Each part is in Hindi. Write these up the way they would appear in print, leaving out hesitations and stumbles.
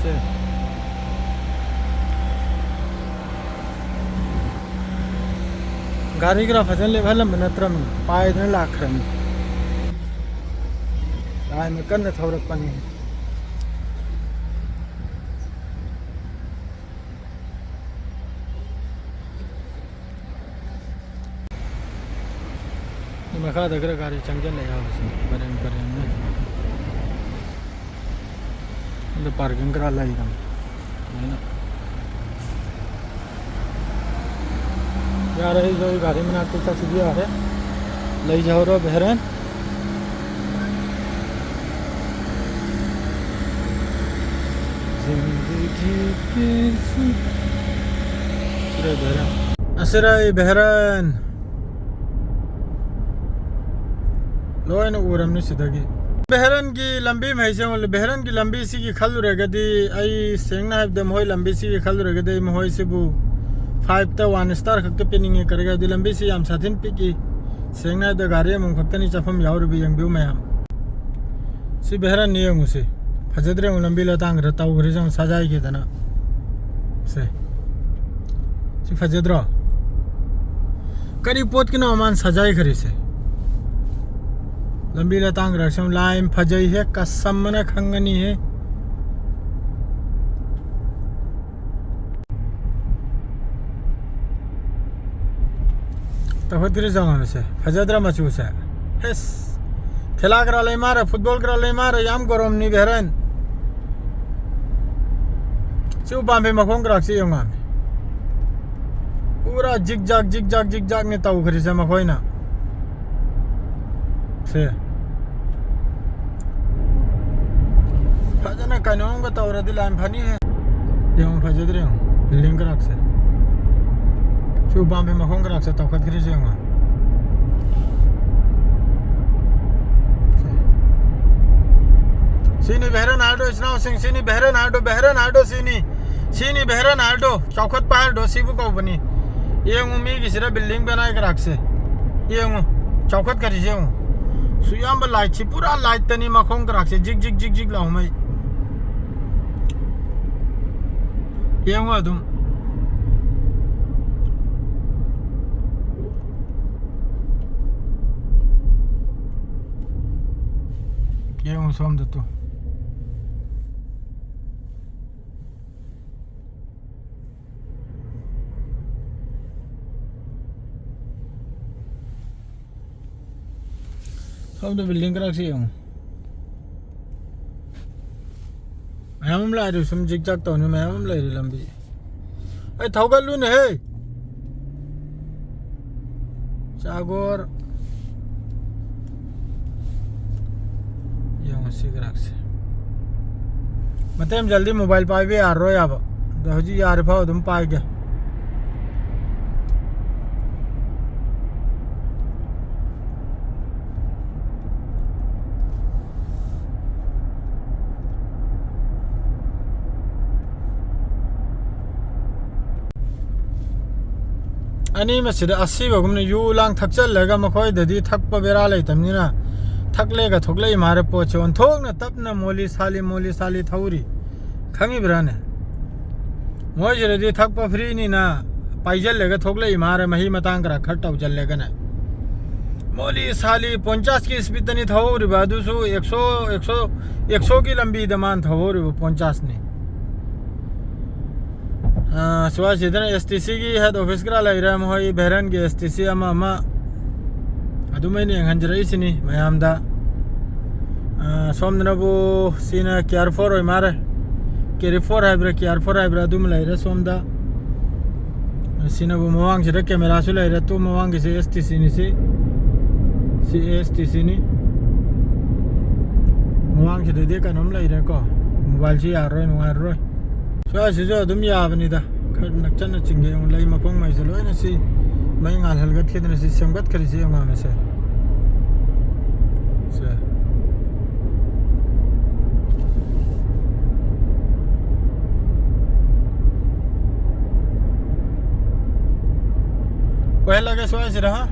से गाड़ी करा फजल ले भलम नत्रम पायदन लाखरम आय में कन्न थौरक पनी मखा दगर गाड़ी चंगल ले आओ बरेन बरेन में पार्किंग करा लाई रम यार है जो गाड़ी में नाते तक सीधी आ रहे ले जाओ रो बहरन जिंदगी के सुरे बहरन असरा बहरन लोन उरम ने सिद्धगी बहरन की लंबी मैसे बहरन की लंबी सी की खल रेगदी आई सेंगना है दम होय लंबी सी की खल रेगदी मोय सिबु 5 ता 1 स्टार खक्ते पिनिंग करेगा दी लंबी सी हम साथिन पिकी सेंगना द गाड़ी मुंग खक्तनी चफम यावर भी यंग बिउ मैम सी बहरन नियम उसे फजदरे लंबी लतांग रताउ घरिजं सजाई के तना से सी फजदरा करी पोत के नामान सजाई खरी से लंबी लतांग रसम लाइम फजई है कसम मन खंगनी है तो होती जाऊंगा वैसे फजदरा मचूस है हेस खेला करा ले मारे फुटबॉल करा ले मारे याम गरम नी बहरन सिउ बांबे मखों कराक्षी योंगा पूरा जिग जाग ने ताऊ खरी से मखोई ना से फजना कानून का तौर दिलान फनी है ये हम फजद रहे हूँ बिल्डिंग का रख से चुप बांबे मखों का रख से तौकत गिरी से हूँ सीनी बहरन आडो इसना सिंह सीनी बहरन आडो सीनी बहरन आडो चौखत पहाड़ डो सीबू को बनी ये उम्मी की सिर्फ बिल्डिंग बनाए कर रख से ये चौखत करी से हूँ सुयाम लाइट ची पूरा लाइट तनी मखों कराक से जिग लाऊं मैं ये हुआ तुम ये हूँ सोम दत्तो सब तो बिल्डिंग करा सी हूँ मैं ला रही सुम जिग जाग तो नहीं मैं ला रही लंबी अरे थोगल लून है चागोर ये उसी करा से मतलब हम जल्दी मोबाइल पाए भी आ रहे हो अब देखो जी यार पाओ तुम पाए क्या अनि मसिदा असिबगुमने यू लांग थकचलगा मखोय ददी थकप बेरा लेतमनिना थकलेगा थोकले मारे पोचे ओंथोगना तपना मोली साली थौरी खंगी ब्राने मोजरदी थकप फ्री नी ना पाइजलेगा थोकले मारे मही मतांग करा खट्टा उजलेगा ना मोली साली 50 की स्पीड तनी थौरी बादुसु 100 की लंबी दमान थौरी 50 ने सुबह इधर एसटीसी की हेड ऑफिस करा लग रहा है मोई बहरन की एसटीसी अमा अदुमैनी हंजरइसिनी मयामदा सोमदनबु सीना केयर4 ओय मारे केयर4 हाइब्रा केयर4 हाइब्रा अदुम लैरे सोमदा सीनाबु मवांग सिदा कैमरा सु लैरे तो मवांग से एसटीसी नि सी एसटीसी नि मवांग सिदा दे कनम लैरे को मोबाइल से यारोय नुआरोय जो अदुम याबनीदा खर नक्चन चिंगे लई मखों मै से लोइना सी मै ngal halgat khidna si semgat khari si ma me se पहला के सोया से रहा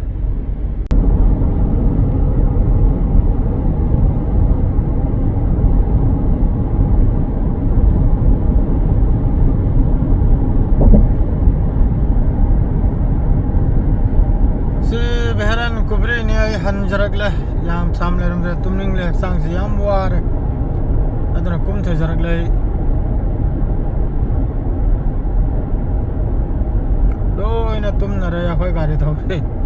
कुबरी ने हंजरकले याम सामले रमरे तुमनिंगले हक्सांग से याम वारे अदना कुम थे जरकले लो इना तुम नरे या कोई गाड़ी था